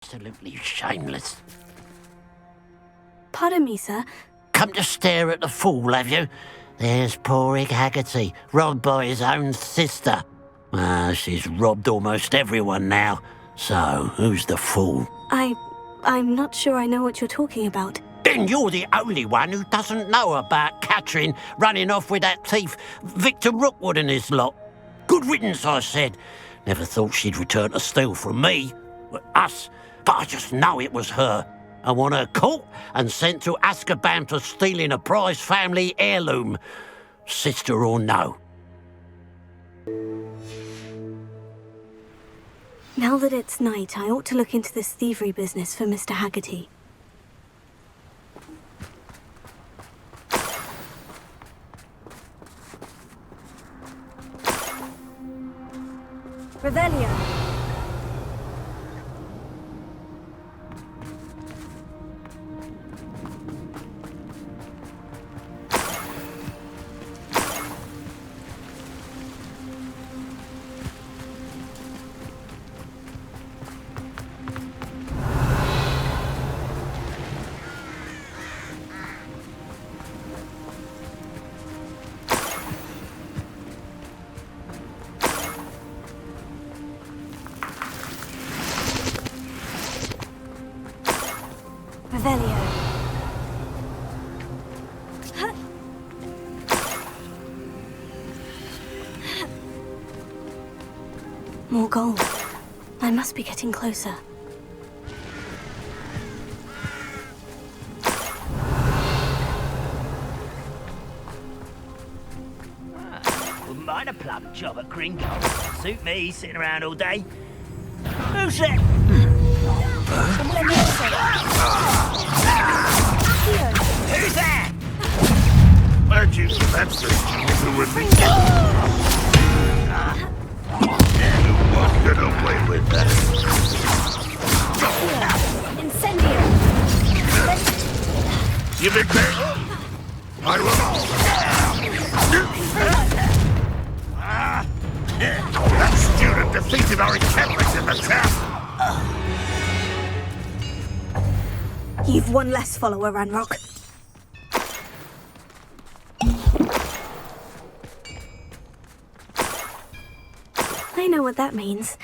Absolutely shameless. Pardon me, sir. Come to stare at the fool, have you? There's poor Ig Haggerty, robbed by his own sister. She's robbed almost everyone now. So, who's the fool? I'm not sure I know what you're talking about. Then you're the only one who doesn't know about Catherine running off with that thief, Victor Rookwood and his lot. Good riddance, I said. Never thought she'd return to steal from me, us, but I just know it was her. I want her caught and sent to Azkaban for stealing a prized family heirloom. Sister or no. Now that it's night, I ought to look into this thievery business for Mr. Haggerty. Revelio. Revelio. More gold. I must be getting closer. Wouldn't mind a plum job at Gringo. Suit me, sitting around all day. Who's that? Who's that? Where'd you get that thing? With me? You weren't gonna play with that. Incendio. You big bear? I will. That student defeated our encampment in the town. You've one less follower, Ranrock. I know what that means.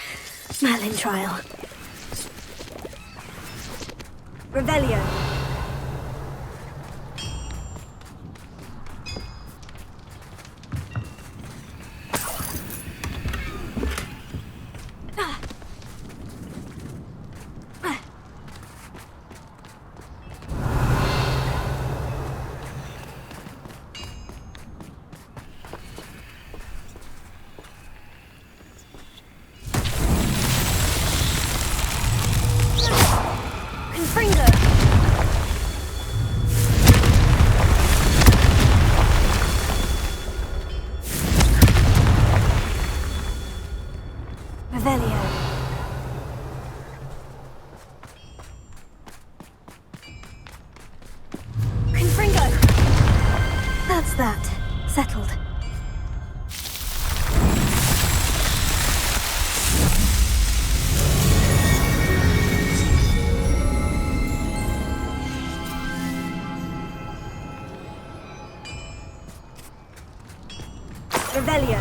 Merlin trial. Revelio. Revelio. Confringo. That's that. Settled. Revelio.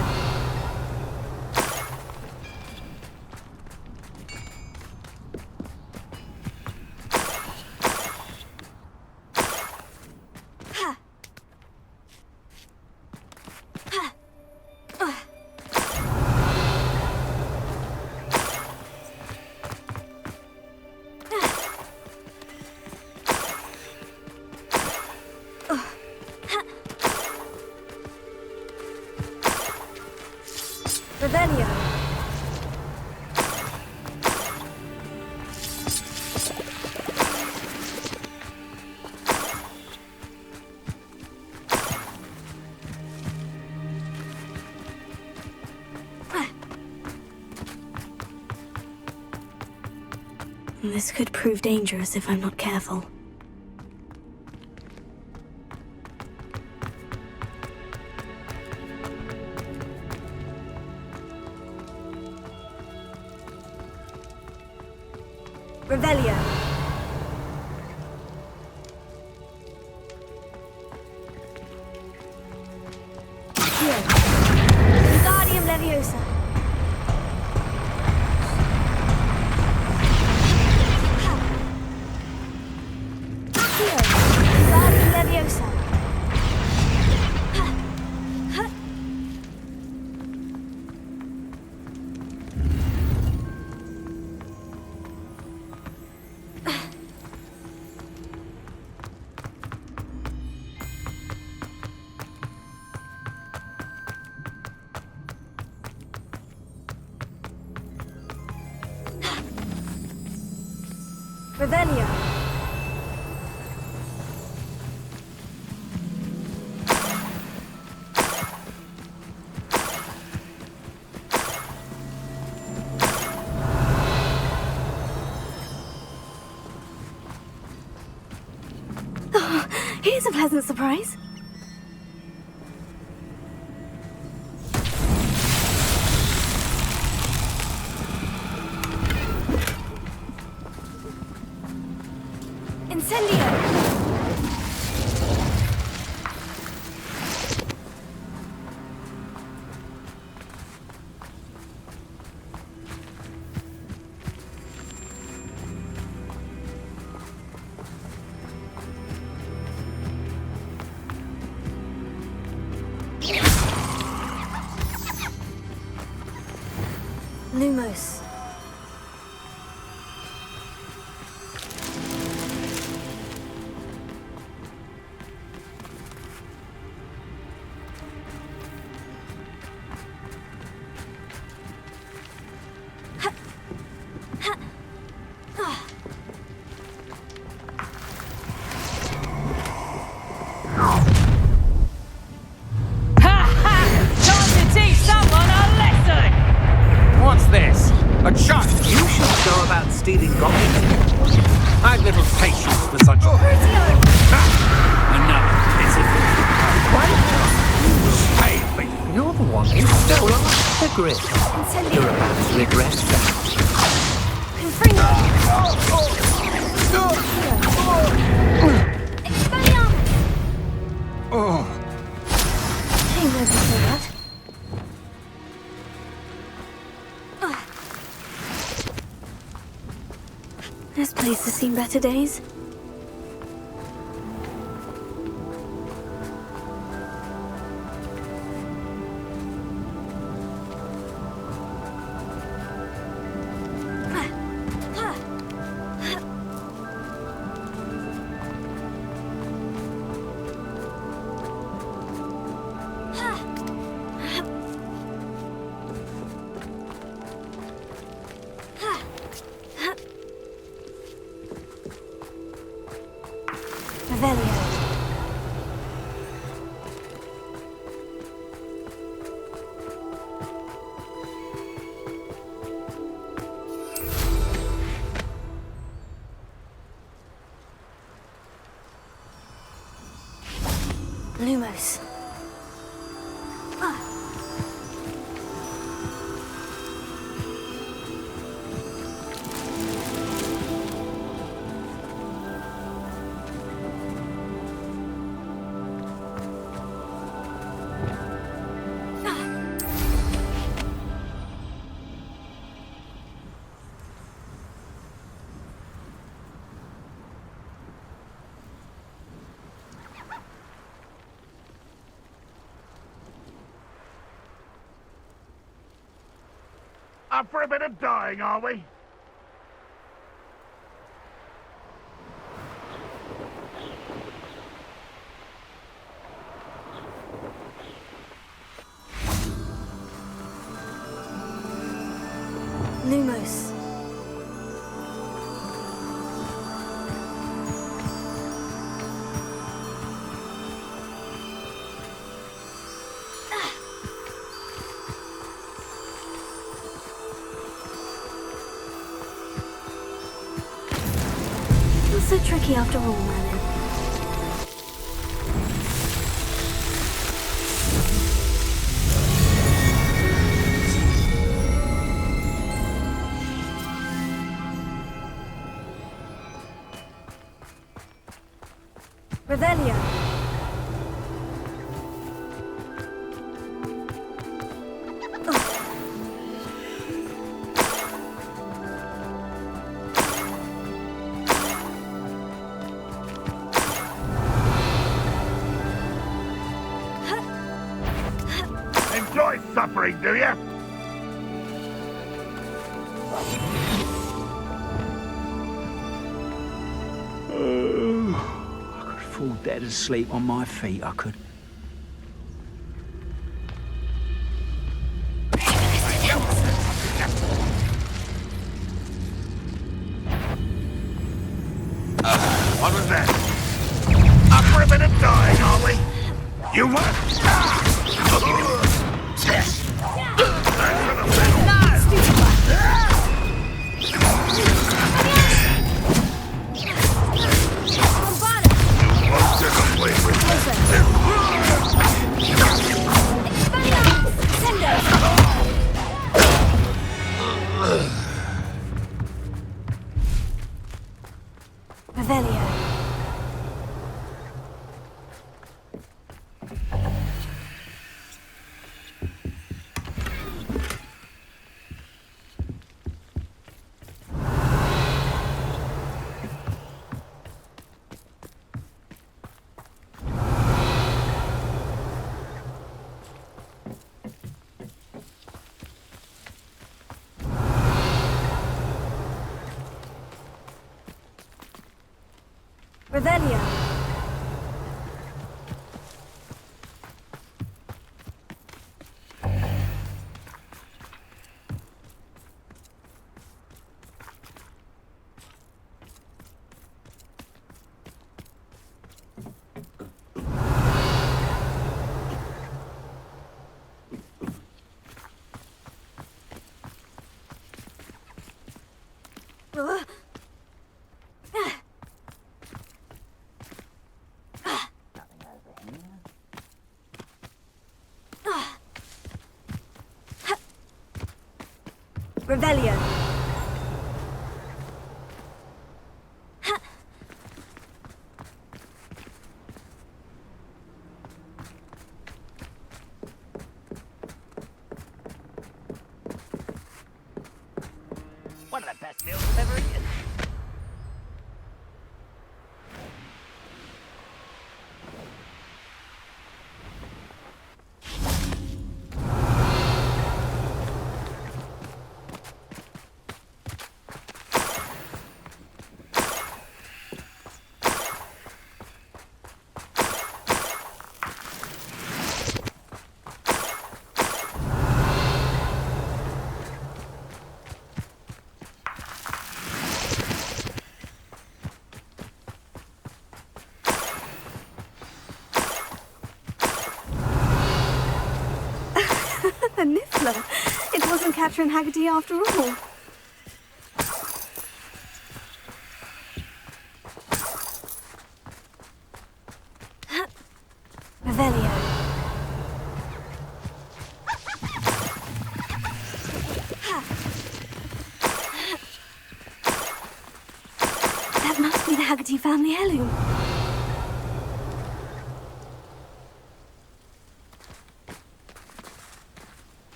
Revelio. This could prove dangerous if I'm not careful. Revelio. Revelio. Accio. Wingardium Leviosa. Accio. Wingardium Leviosa. Revelio. Oh, here's a pleasant surprise. Incendio! Lumos. What's this? A child? You should know about stealing goblins. I've little patience for such... Another pitiful... Hey, you're the one who stole our secret. You're about to regret that. Confringo. Expelliarmus. Oh. Came over for that. This place has seen better days. Revelio. Lumos. Up for a bit of dying, are we? Lumos. Not so tricky after all, Merlin. Revelio. Enjoy suffering, do you? I could fall dead asleep on my feet, I could. What was that? Unwritten and dying, are we? You what? Revelio. Revelio. Revelio. One of the best meals I've ever eaten. A niffler. It wasn't Catherine Haggerty after all. Revelio. That must be the Haggerty family heirloom.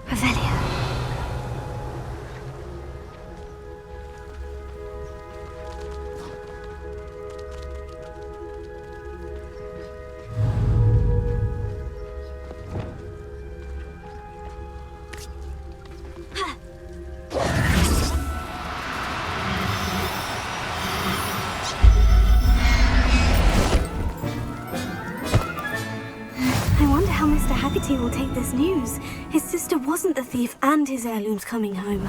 Revelio. I wonder how Mr. Haggerty will take this news. His sister wasn't the thief and his heirloom's coming home.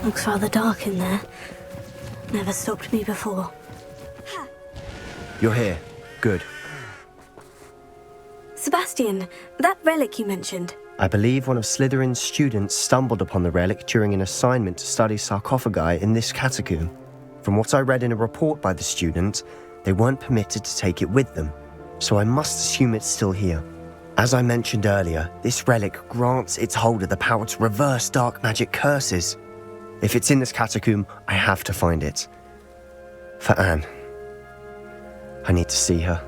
Looks rather dark in there. Never stopped me before. You're here. Good. Sebastian, that relic you mentioned. I believe one of Slytherin's students stumbled upon the relic during an assignment to study sarcophagi in this catacomb. From what I read in a report by the student, they weren't permitted to take it with them, so I must assume it's still here. As I mentioned earlier, this relic grants its holder the power to reverse dark magic curses. If it's in this catacomb, I have to find it. For Anne. I need to see her.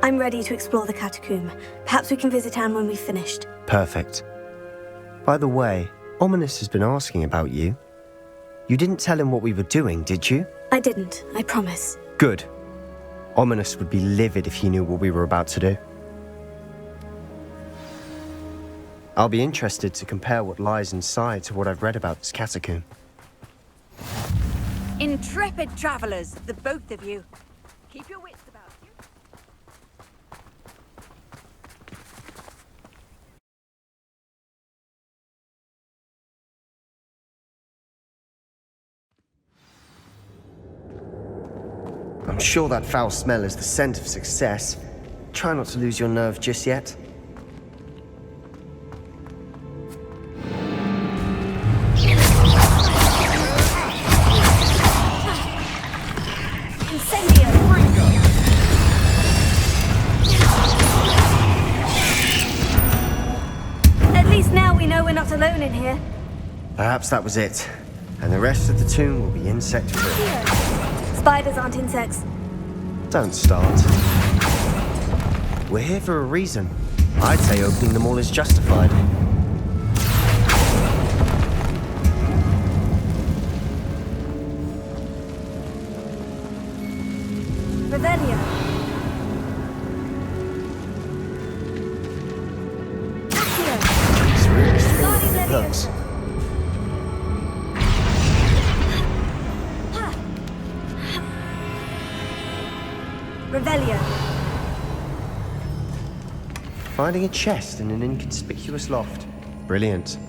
I'm ready to explore the catacomb. Perhaps we can visit Anne when we've finished. Perfect. By the way, Ominous has been asking about you. You didn't tell him what we were doing, did you? I didn't, I promise. Good. Ominous would be livid if he knew what we were about to do. I'll be interested to compare what lies inside to what I've read about this catacomb. Intrepid travelers, the both of you. Keep your wits about you. I'm sure that foul smell is the scent of success. Try not to lose your nerve just yet. At least now we know we're not alone in here. Perhaps that was it. And the rest of the tomb will be insect-free. Spiders aren't insects. Don't start. We're here for a reason. I'd say opening them all is justified. Revelio. It's really strange than it looks. Revelio. Finding a chest in an inconspicuous loft. Brilliant.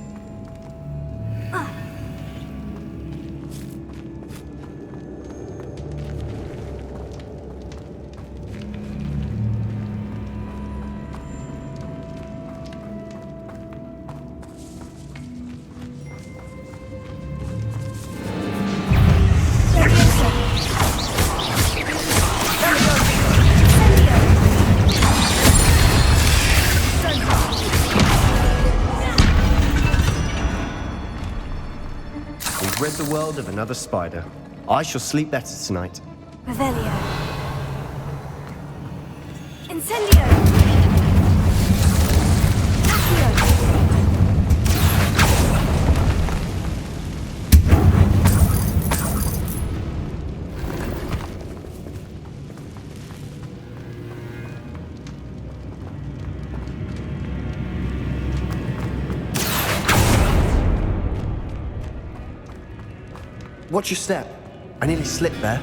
We've rid the world of another spider. I shall sleep better tonight. Revelio. Incendio. Accio. Watch your step. I nearly slipped there.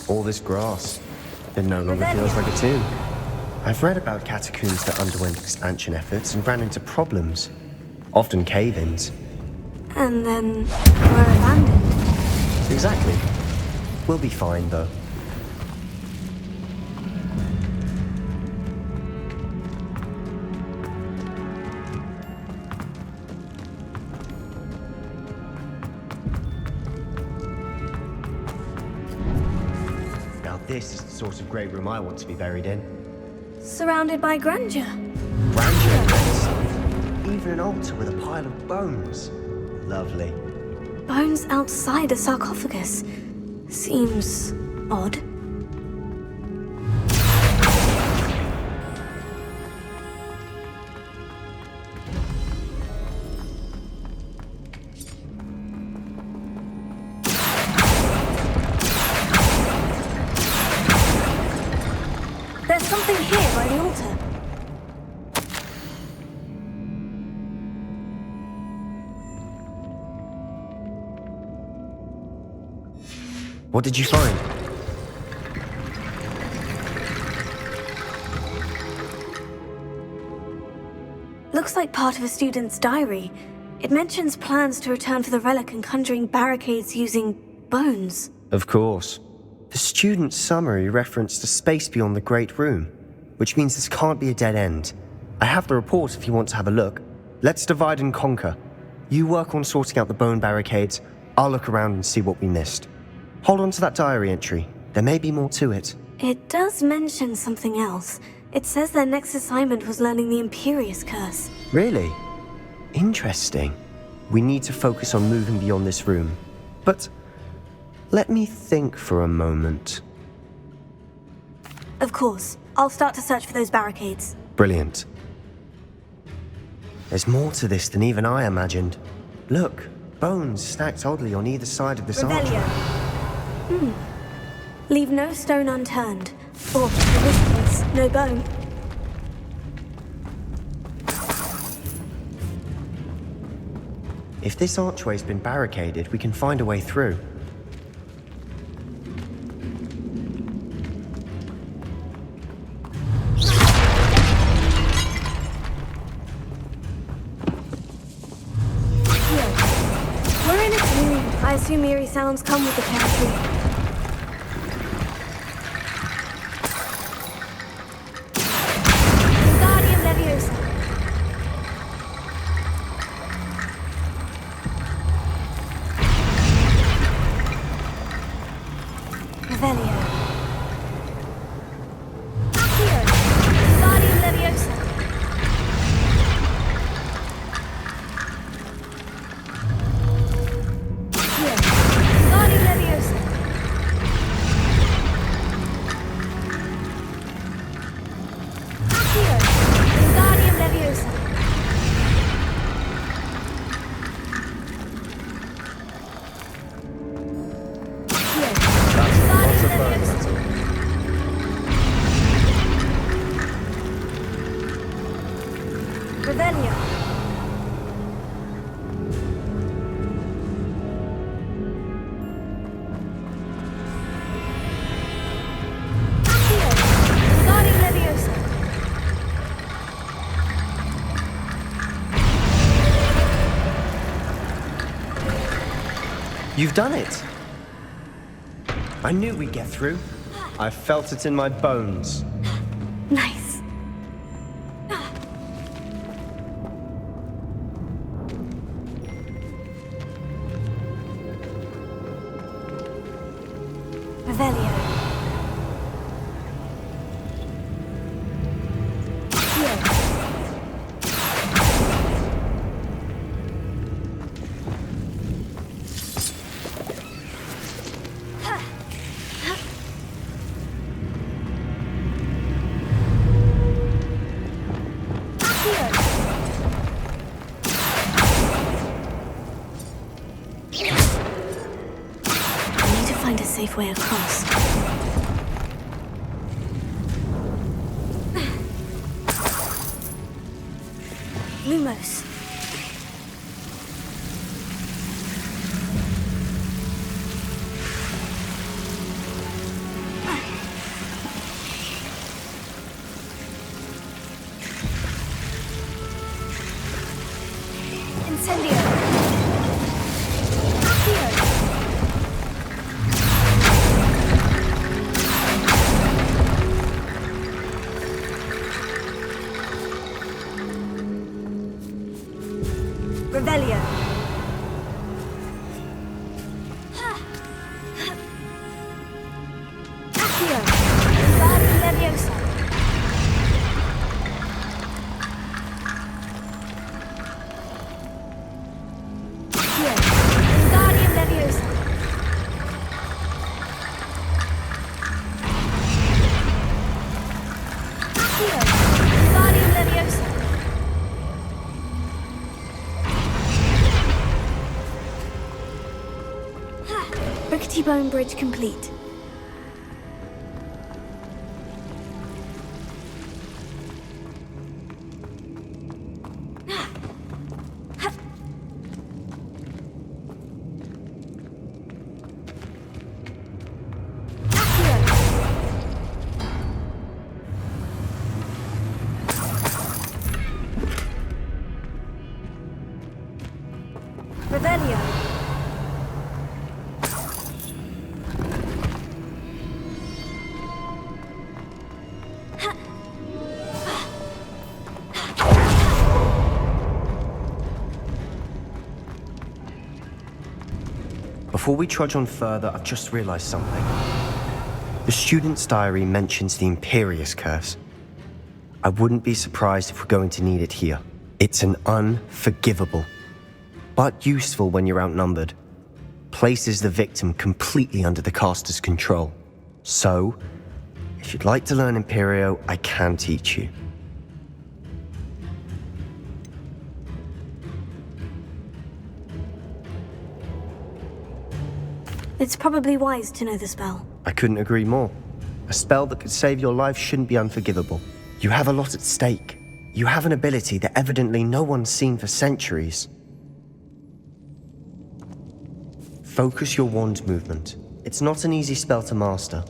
All this grass. It no longer feels like a tomb. I've read about catacombs that underwent expansion efforts and ran into problems. Often cave-ins. And then were abandoned. Exactly. We'll be fine, though. Now this is the sort of great room I want to be buried in. Surrounded by grandeur. Grandeur, yes. Even an altar with a pile of bones. Lovely. Bones outside a sarcophagus. Seems odd. There's something here by the altar. What did you find? Looks like part of a student's diary. It mentions plans to return for the relic and conjuring barricades using bones. Of course. The student's summary referenced a space beyond the Great Room, which means this can't be a dead end. I have the report if you want to have a look. Let's divide and conquer. You work on sorting out the bone barricades. I'll look around and see what we missed. Hold on to that diary entry. There may be more to it. It does mention something else. It says their next assignment was learning the Imperious Curse. Really? Interesting. We need to focus on moving beyond this room. But let me think for a moment. Of course. I'll start to search for those barricades. Brilliant. There's more to this than even I imagined. Look, bones stacked oddly on either side of this archway. Revelio. Leave no stone unturned. Or, in this case, no bone. If this archway's been barricaded, we can find a way through. We're in a tomb. I assume eerie sounds come with the territory. Wingardium Leviosa. Revelio. Accio. Wingardium Leviosa. Wingardium Leviosa. Accio. Wingardium Leviosa. Lots of bone metal. Revelio. Accio. Wingardium Leviosa. You've done it! I knew we'd get through. I felt it in my bones. Nice. Revelio. Accio. I need to find a safe way across. Lumos. Incendio. Accio. Revelio. Accio. Wingardium Leviosa. Accio. Wingardium Leviosa. Accio. Wingardium Leviosa. Rickety Bone Bridge complete. Revelio. Before we trudge on further, I've just realized something. The student's diary mentions the Imperius curse. I wouldn't be surprised if we're going to need it here. It's an unforgivable, but useful when you're outnumbered. Places the victim completely under the caster's control. So, if you'd like to learn Imperio, I can teach you. It's probably wise to know the spell. I couldn't agree more. A spell that could save your life shouldn't be unforgivable. You have a lot at stake. You have an ability that evidently no one's seen for centuries. Focus your wand movement. It's not an easy spell to master.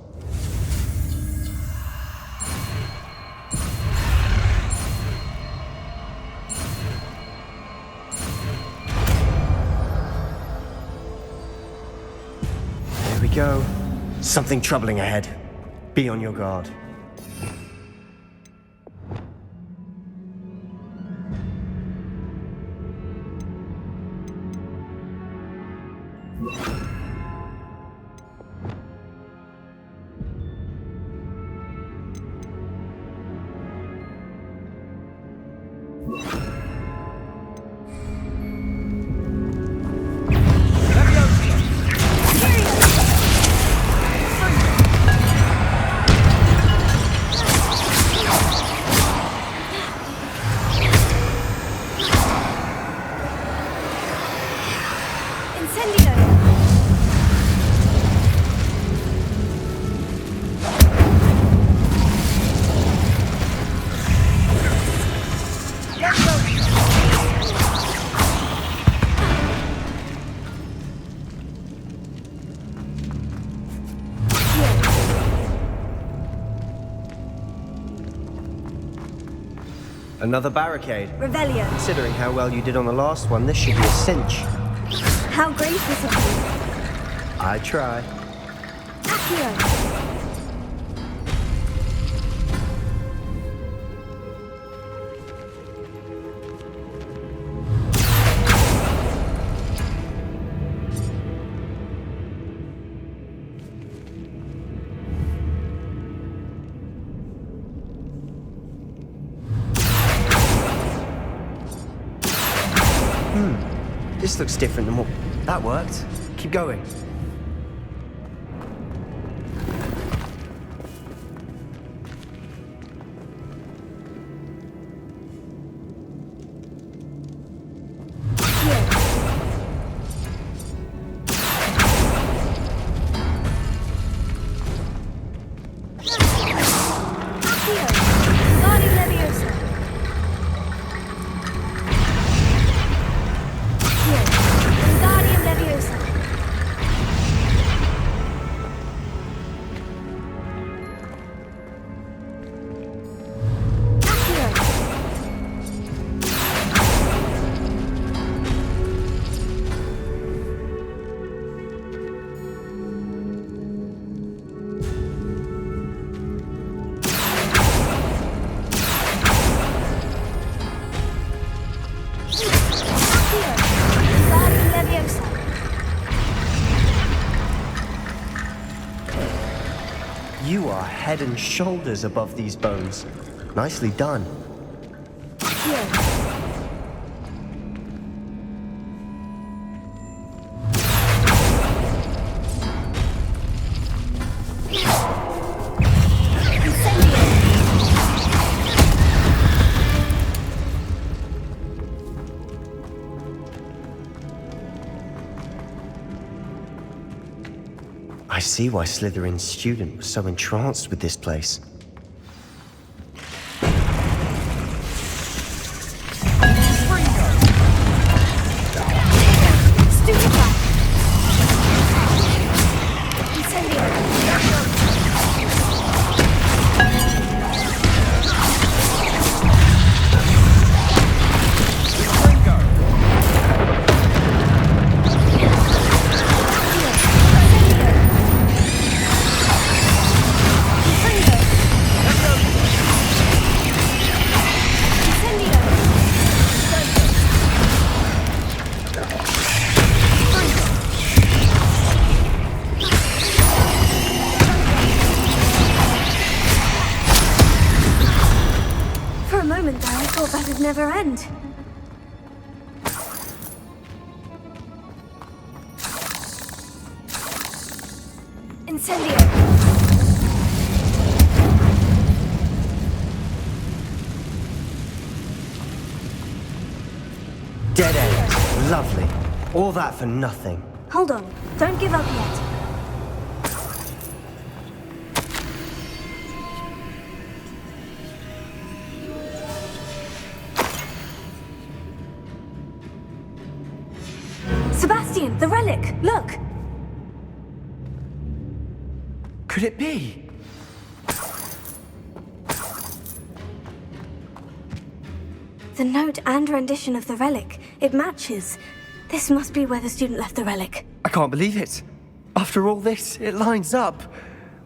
There we go. Something troubling ahead. Be on your guard. Another barricade. Revelio. Considering how well you did on the last one, this should be a cinch. How gracious of you. I try. Accio. This looks different than what... That worked. Keep going. You are head and shoulders above these bones. Nicely done. I see why Slytherin's student was so entranced with this place. never end. Incendio! Dead end. Lovely. All that for nothing. Hold on. Don't give up yet. Sebastian, the relic! Look! Could it be? The note and rendition of the relic. It matches. This must be where the student left the relic. I can't believe it. After all this, it lines up.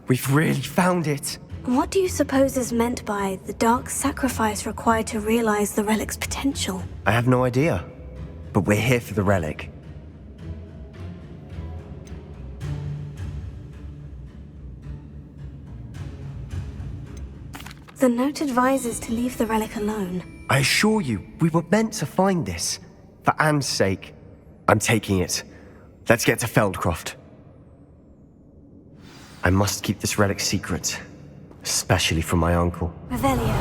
We've really found it. What do you suppose is meant by the dark sacrifice required to realize the relic's potential? I have no idea. But we're here for the relic. The note advises to leave the relic alone. I assure you, we were meant to find this. For Anne's sake. I'm taking it. Let's get to Feldcroft. I must keep this relic secret. Especially from my uncle. Revelio.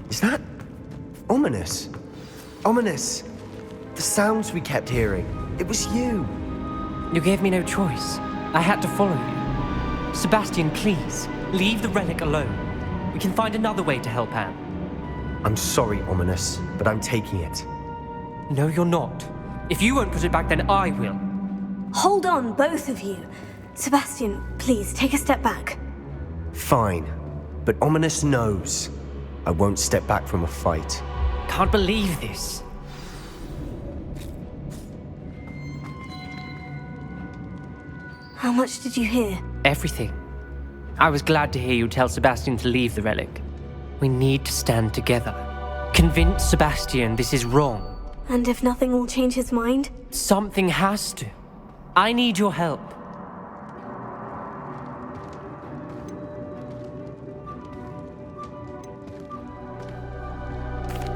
Is that... ominous? Ominous. The sounds we kept hearing. It was you. You gave me no choice. I had to follow you. Sebastian, please, leave the relic alone. We can find another way to help Anne. I'm sorry, Ominous, but I'm taking it. No, you're not. If you won't put it back, then I will. Hold on, both of you. Sebastian, please, take a step back. Fine. But Ominous knows. I won't step back from a fight. Can't believe this. How much did you hear? Everything. I was glad to hear you tell Sebastian to leave the relic. We need to stand together. Convince Sebastian this is wrong. And if nothing will change his mind? Something has to. I need your help.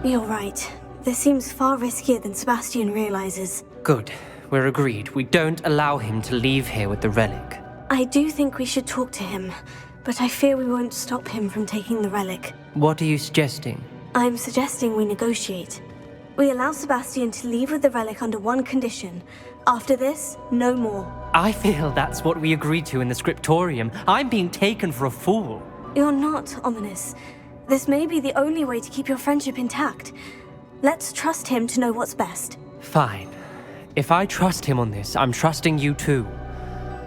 You're right. This seems far riskier than Sebastian realizes. Good. We're agreed. We don't allow him to leave here with the relic. I do think we should talk to him, but I fear we won't stop him from taking the relic. What are you suggesting? I'm suggesting we negotiate. We allow Sebastian to leave with the relic under one condition. After this, no more. I feel that's what we agreed to in the scriptorium. I'm being taken for a fool. You're not, Ominous. This may be the only way to keep your friendship intact. Let's trust him to know what's best. Fine. If I trust him on this, I'm trusting you too.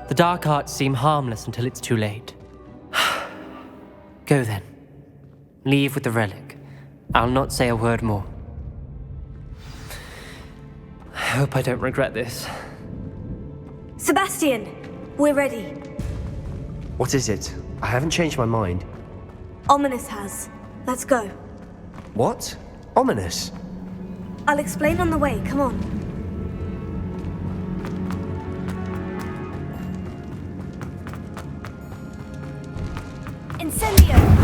The dark arts seem harmless until it's too late. Go then. Leave with the relic. I'll not say a word more. I hope I don't regret this. Sebastian! We're ready. What is it? I haven't changed my mind. Ominous has. Let's go. What? Ominous? I'll explain on the way, come on. Incendio!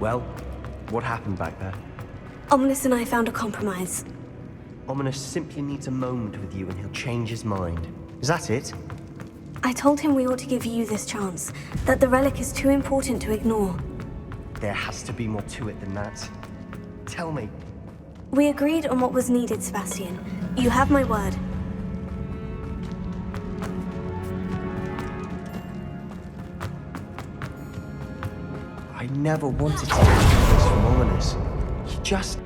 Well, what happened back there? Ominous and I found a compromise. Ominous simply needs a moment with you and he'll change his mind. Is that it? I told him we ought to give you this chance, that the relic is too important to ignore. There has to be more to it than that. Tell me. We agreed on what was needed, Sebastian. You have my word. I never wanted to take this from Ominous. He just...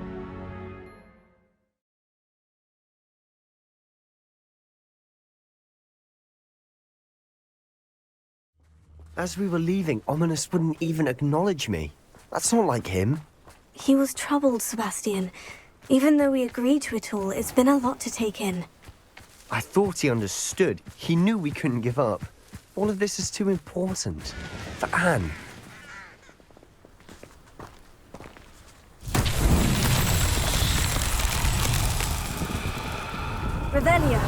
As we were leaving, Ominous wouldn't even acknowledge me. That's not like him. He was troubled, Sebastian. Even though we agreed to it all, it's been a lot to take in. I thought he understood. He knew we couldn't give up. All of this is too important. For Anne. Revelio.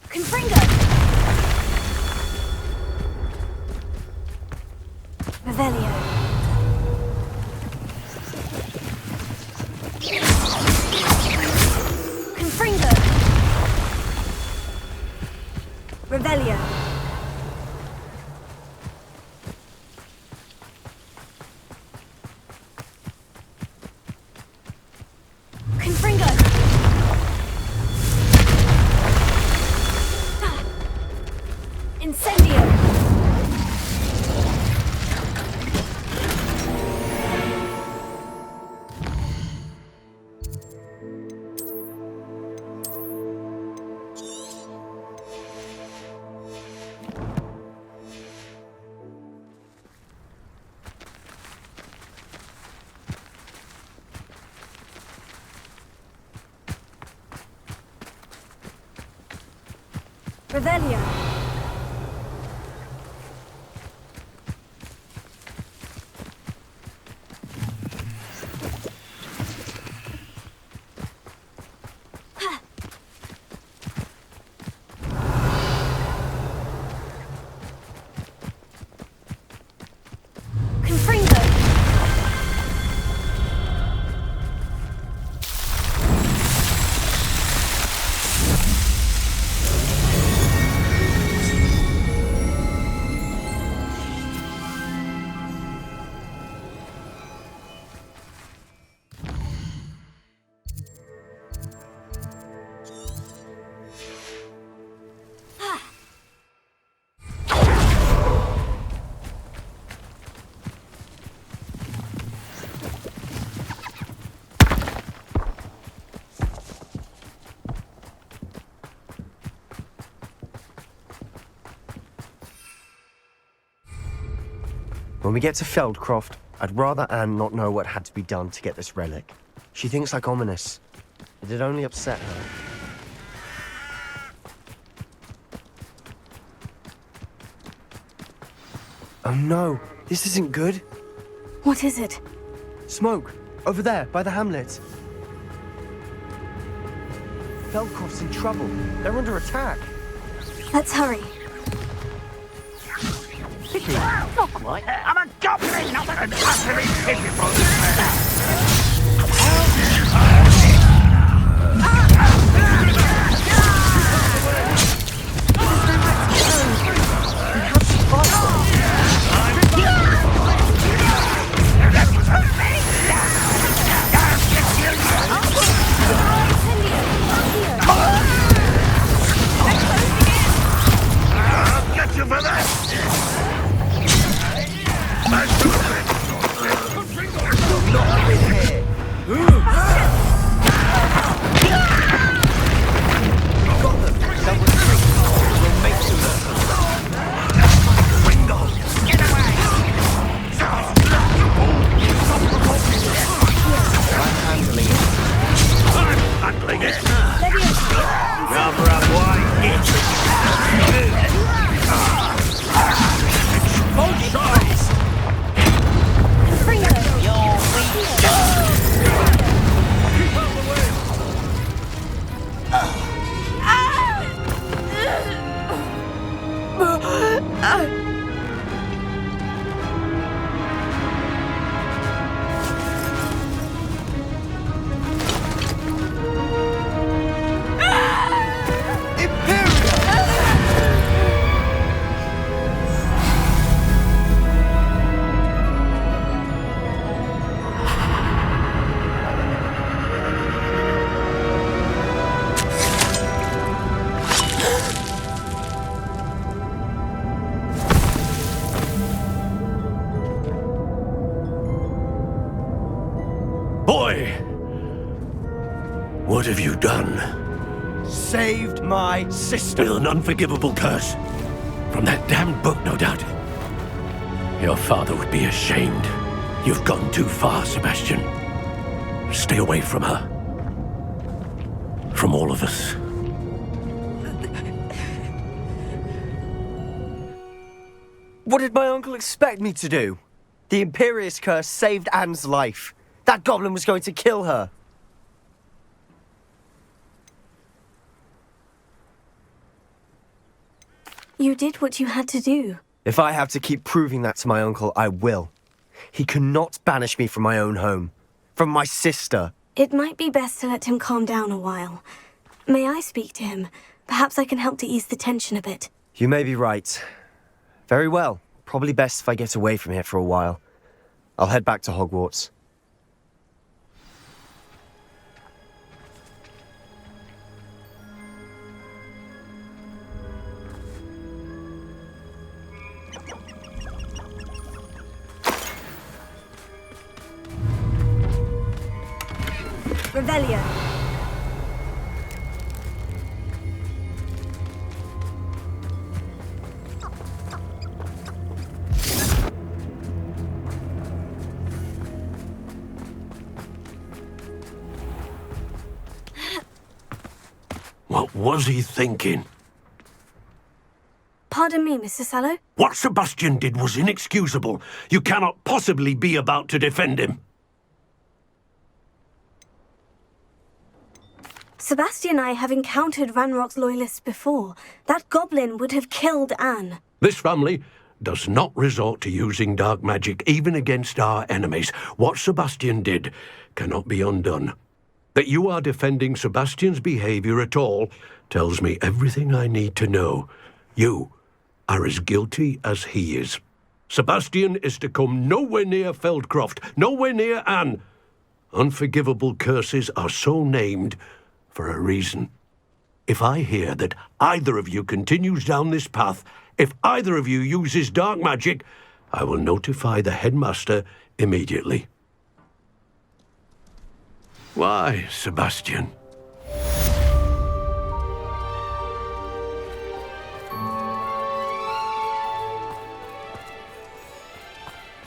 Confringo. Revelio. Confringo. Revelio. Confringo. Incendio. Revelio. Confringo. When we get to Feldcroft, I'd rather Anne not know what had to be done to get this relic. She thinks like Ominous. It'd only upset her. Oh no, this isn't good. What is it? Smoke, over there, by the hamlet. Feldcroft's in trouble. They're under attack. Let's hurry. Not quite. I'm a goblin, not an utterly pitiful. I'll get you for that! have you done? Saved my sister. With an unforgivable curse. From that damned book, no doubt. Your father would be ashamed. You've gone too far, Sebastian. Stay away from her. From all of us. What did my uncle expect me to do? The Imperious curse saved Anne's life. That goblin was going to kill her. You did what you had to do. If I have to keep proving that to my uncle, I will. He cannot banish me from my own home. From my sister. It might be best to let him calm down a while. May I speak to him? Perhaps I can help to ease the tension a bit. You may be right. Very well. Probably best if I get away from here for a while. I'll head back to Hogwarts. Revelio. What was he thinking? Pardon me, Mr. Sallow? What Sebastian did was inexcusable. You cannot possibly be about to defend him. Sebastian and I have encountered Ranrock's loyalists before. That goblin would have killed Anne. This family does not resort to using dark magic even against our enemies. What Sebastian did cannot be undone. That you are defending Sebastian's behavior at all tells me everything I need to know. You are as guilty as he is. Sebastian is to come nowhere near Feldcroft, nowhere near Anne. Unforgivable curses are so named for a reason. If I hear that either of you continues down this path, if either of you uses dark magic, I will notify the headmaster immediately. Why, Sebastian?